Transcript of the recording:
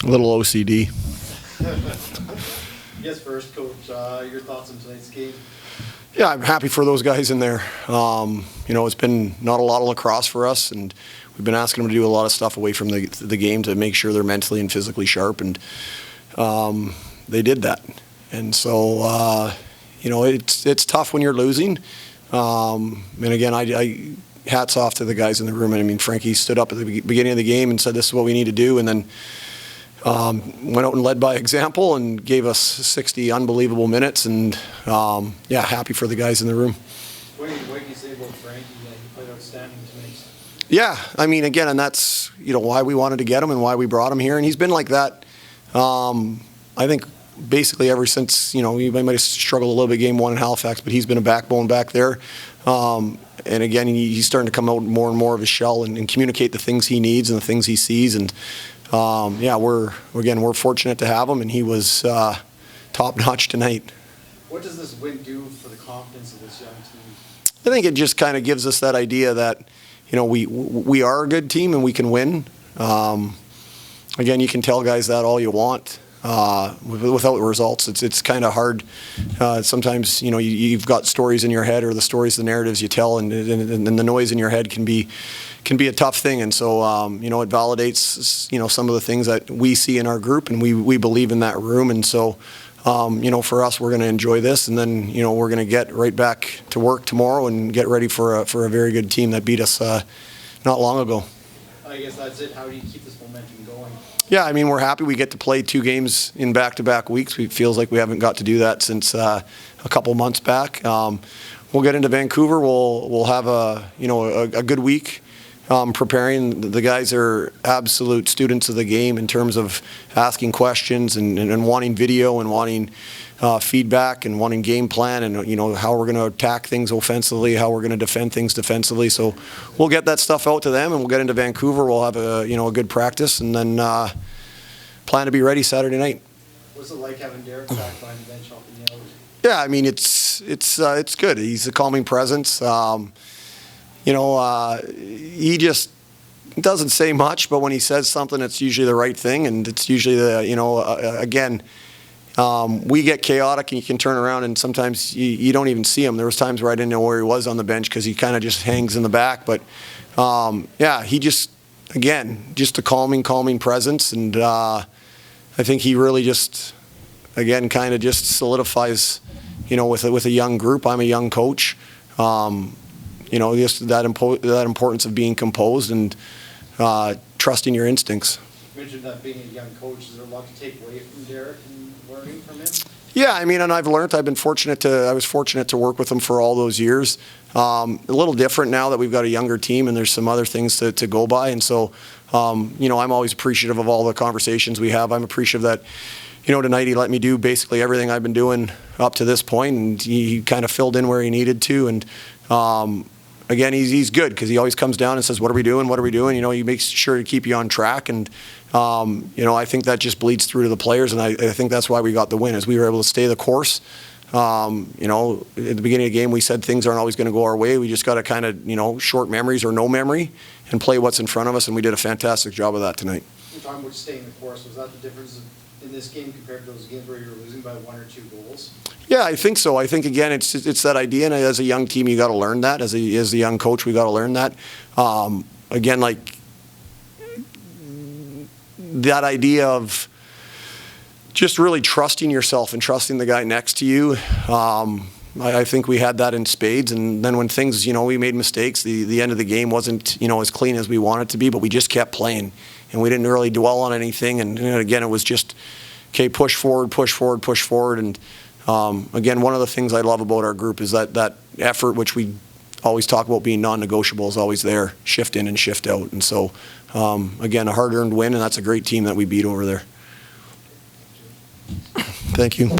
A little OCD. Yes, first, Coach, your thoughts on tonight's game? Yeah, I'm happy for those guys in there. It's been not a lot of lacrosse for us, and we've been asking them to do a lot of stuff away from the game to make sure they're mentally and physically sharp, and they did that. And so, it's tough when you're losing. And again, I hats off to the guys in the room. I mean, Frankie stood up at the beginning of the game and said, "This is what we need to do," and then went out and led by example and gave us 60 unbelievable minutes. And happy for the guys in the room. What do you say about Frankie? He played outstanding tonight. Yeah, I mean, again, and that's why we wanted to get him and why we brought him here. And he's been like that. I think basically ever since he might have struggled a little bit game one in Halifax, but he's been a backbone back there. And again, he's starting to come out more and more of his shell and communicate the things he needs and the things he sees. And we're fortunate to have him, and he was top notch tonight. What does this win do for the confidence of this young team? I think it just kind of gives us that idea that we are a good team and we can win. Again, you can tell guys that all you want. Without results, it's kind of hard. Sometimes you've got stories in your head, or the stories, the narratives you tell, and the noise in your head can be a tough thing. And so it validates some of the things that we see in our group, and we believe in that room. And so for us, we're going to enjoy this, and then we're going to get right back to work tomorrow and get ready for a very good team that beat us not long ago. I guess that's it. How do you keep this momentum going? Yeah, I mean, we're happy we get to play 2 games in back-to-back weeks. It feels like we haven't got to do that since a couple months back. We'll get into Vancouver. We'll have a good week preparing. The guys are absolute students of the game in terms of asking questions and wanting video and wanting feedback and wanting game plan and how we're going to attack things offensively, how we're going to defend things defensively. So we'll get that stuff out to them, and we'll get into Vancouver. We'll have a good practice, and then plan to be ready Saturday night. What's it like having Derek back behind the bench helping you out? Yeah, I mean it's good. He's a calming presence. He just doesn't say much, but when he says something, it's usually the right thing, and it's usually again. We get chaotic, and you can turn around, and sometimes you don't even see him. There was times where I didn't know where he was on the bench because he kind of just hangs in the back. But he just a calming presence, and I think he really just kind of just solidifies, with a young group. I'm a young coach. Just that importance of being composed and trusting your instincts. You mentioned that being a young coach, is there a lot to take away from Derek and learning from him? Yeah, I mean, and I was fortunate to work with him for all those years. A little different now that we've got a younger team and there's some other things to go by. And so, I'm always appreciative of all the conversations we have. I'm appreciative that, tonight he let me do basically everything I've been doing up to this point, and he kind of filled in where he needed to. And again, he's good because he always comes down and says, what are we doing? What are we doing? He makes sure to keep you on track. And, I think that just bleeds through to the players. And I think that's why we got the win, is we were able to stay the course. At the beginning of the game, we said things aren't always going to go our way. We just got to kind of, short memories or no memory and play what's in front of us. And we did a fantastic job of that tonight. You're talking about staying the course. Was that the difference in this game compared to those games where you were losing by 1 or 2 goals? Yeah, I think so. I think, again, it's that idea, and as a young team, you got to learn that. As a young coach, we got to learn that. Again, like that idea of just really trusting yourself and trusting the guy next to you. I think we had that in spades, and then when things, we made mistakes, the end of the game wasn't, as clean as we wanted it to be, but we just kept playing, and we didn't really dwell on anything. And again, it was just, okay, push forward. And again, one of the things I love about our group is that effort, which we always talk about being non-negotiable, is always there, shift in and shift out. And so, again, a hard-earned win, and that's a great team that we beat over there. Thank you.